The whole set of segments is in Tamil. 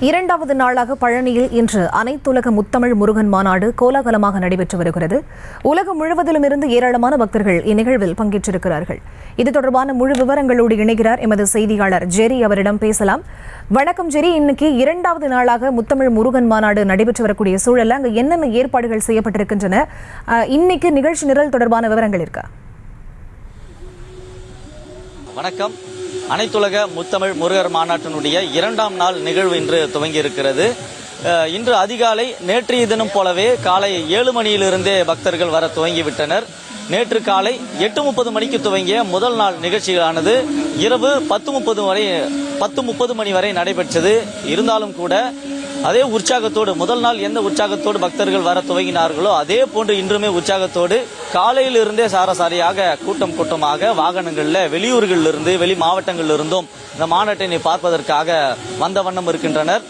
இரண்டாவது நாளாக பழனியில் இன்று அனைத்துலக முத்தமிழ் முருகன் மாநாடு கோலாகலமாக நடைபெற்று வருகிறது. உலகம் முழுவதிலும் இருந்து ஏராளமான பக்தர்கள் இந்நிகழ்வில் பங்கேற்றிருக்கிறார்கள். இது தொடர்பான முழு விவரங்களோடு இணைகிறார் எமது செய்தியாளர் ஜெரி. அவரிடம் பேசலாம். வணக்கம் ஜெரி. இன்னைக்கு இரண்டாவது நாளாக முத்தமிழ் முருகன் மாநாடு நடைபெற்று வரக்கூடிய சூழல்ல அங்கு என்னென்ன ஏற்பாடுகள் செய்யப்பட்டிருக்கின்றன? இன்னைக்கு நிகழ்ச்சி நிரல் தொடர்பான விவரங்கள் இருக்கா? வணக்கம். அனைத்துலக முத்தமிழ் முருகர் மாநாட்டினுடைய இரண்டாம் நாள் நிகழ்வு இன்று துவங்கி இருக்கிறது. இன்று அதிகாலை நேற்றைய தினம் போலவே காலை 7 மணியிலிருந்தே பக்தர்கள் வர துவங்கிவிட்டனர். நேற்று காலை 8:30 மணிக்கு துவங்கிய முதல் நாள் நிகழ்ச்சிகளானது இரவு 10:30 மணி வரை நடைபெற்றது. இருந்தாலும் கூட அதே உற்சாகத்தோடு முதல் நாள் எந்த உற்சாகத்தோடு பக்தர்கள் வர துவங்கினார்களோ அதே போன்று இன்றுமே உற்சாகத்தோடு காலையிலிருந்தே சாரசாரியாக கூட்டமாக வாகனங்களில் வெளியூர்களிலிருந்து வெளி மாவட்டங்களிலிருந்தும் இந்த மாநாட்டினை பார்ப்பதற்காக வந்த வண்ணம் இருக்கின்றனர்.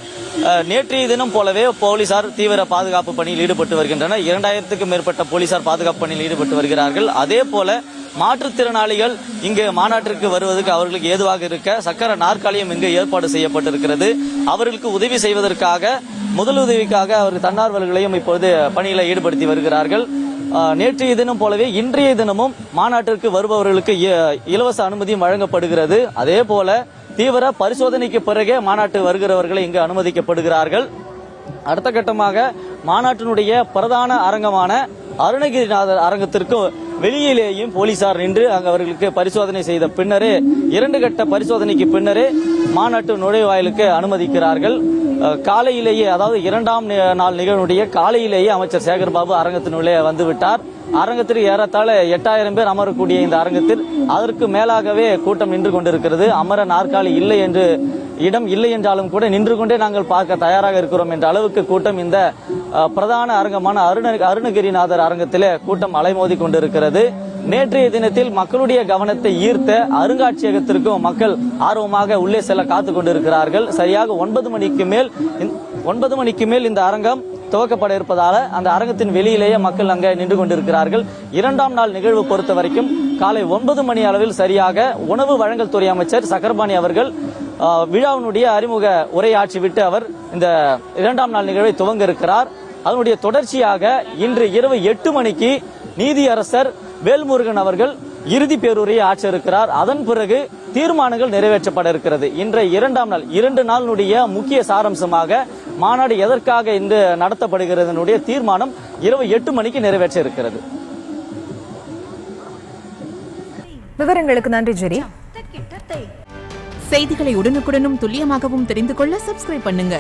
நேற்றைய தினம் போலவே போலீசார் தீவிர பாதுகாப்பு பணியில் ஈடுபட்டு வருகின்றனர். 2000க்கும் மேற்பட்ட போலீசார் பாதுகாப்பு பணியில் ஈடுபட்டு வருகிறார்கள். அதே போல மாற்றுத்திறனாளிகள் இங்கு மாநாட்டிற்கு வருவதற்கு அவர்களுக்கு ஏதுவாக இருக்க சக்கர நாற்காலியும் இங்கு ஏற்பாடு செய்யப்பட்டிருக்கிறது. அவர்களுக்கு உதவி செய்வதற்காக முதலுதவிக்காக அவர்கள் தன்னார்வலர்களையும் இப்பொழுது பணியில ஈடுபடுத்தி வருகிறார்கள். நேற்றைய தினம் போலவே இன்றைய தினமும் மாநாட்டிற்கு வருபவர்களுக்கு இலவச அனுமதியும் வழங்கப்படுகிறது. அதே போல தீவிர பரிசோதனைக்கு பிறகே மாநாட்டு வருகிறவர்களை இங்கு அனுமதிக்கப்படுகிறார்கள். அடுத்த கட்டமாக மாநாட்டினுடைய பிரதான அரங்கமான அருணகிரிநாதர் அரங்கத்திற்கு வெளியிலேயும் போலீசார் நின்று அங்கு அவர்களுக்கு பரிசோதனை செய்த பின்னரே 2 கட்ட பரிசோதனைக்கு பின்னரே மாநாட்டு நுழைவாயிலுக்கு அனுமதிக்கிறார்கள். காலையிலேயே, அதாவது இரண்டாம் நாள் நிகழ்வுடைய காலையிலேயே அமைச்சர் சேகர்பாபு அரங்கத்தினுள்ளே வந்துவிட்டார். அரங்கத்தில் ஏறத்தாழ 8000 பேர் அமரக்கூடிய இந்த அரங்கத்தில் அதற்கு மேலாகவே கூட்டம் நின்று கொண்டிருக்கிறது. அமர நாற்காலி இல்லை என்று இடம் இல்லை என்றாலும் கூட நின்று கொண்டே நாங்கள் பார்க்க தயாராக இருக்கிறோம் என்ற அளவுக்கு கூட்டம் இந்த பிரதான அரங்கமான அருணகிரிநாதர் அரங்கத்திலே கூட்டம் அலைமோதி கொண்டிருக்கிறது. நேற்றைய தினத்தில் மக்களுடைய கவனத்தை ஈர்த்த அருங்காட்சியகத்திற்கும் மக்கள் ஆர்வமாக உள்ளே செல்ல காத்துக் கொண்டிருக்கிறார்கள். சரியாக 9 மணிக்கு மேல் இந்த அரங்கம் துவக்கப்பட இருப்பதால அந்த அரங்கத்தின் வெளியிலேயே மக்கள் அங்கே நின்று கொண்டிருக்கிறார்கள். இரண்டாம் நாள் நிகழ்வு பொறுத்த வரைக்கும் காலை 9 மணி அளவில் சரியாக உணவு வழங்கல் துறை அமைச்சர் சக்கரபாணி அவர்கள் விழாவினுடைய அறிமுக உரையாற்றிவிட்டு அவர் இந்த இரண்டாம் நாள் நிகழ்வை துவங்க இருக்கிறார். அதனுடைய தொடர்ச்சியாக இன்று இரவு 8 மணிக்கு நீதியரசர் வேல்முருகன் அவர்கள் இறுதி பேருரையை ஆற்ற இருக்கிறார். அதன் பிறகு தீர்மானங்கள் நிறைவேற்றப்பட இருக்கிறது. இன்றைய இரண்டாம் நாள் 2 நாளுடைய முக்கிய சாராம்சமாக மாநாடு எதற்காக இன்று நடத்தப்படுகிறது தீர்மானம் இரவு 8 மணிக்கு நிறைவேற்ற இருக்கிறது. விவரங்களுக்கு நன்றி ஜெரி. செய்திகளை உடனுக்குடனும் துல்லியமாகவும் தெரிந்து கொள்ள சப்ஸ்கிரைப் பண்ணுங்க.